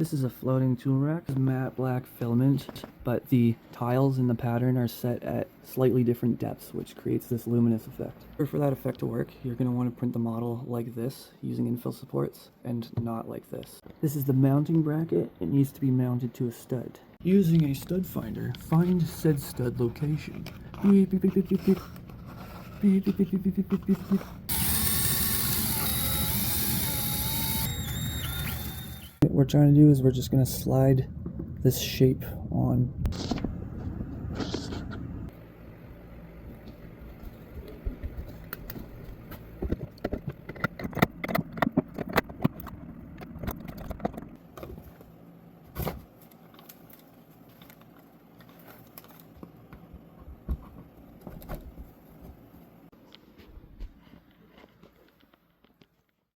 This is a floating tool rack, matte black filament, but the tiles in the pattern are set at slightly different depths, which creates this luminous effect. For that effect to work, you're going to want to print the model like this, using infill supports, and not like this. This is the mounting bracket. It needs to be mounted to a stud. Using a stud finder, find said stud location. Beep, beep, beep, beep, beep, beep. Beep, beep, beep, beep, beep, beep, beep, beep. What we're trying to do is we're just going to slide this shape on.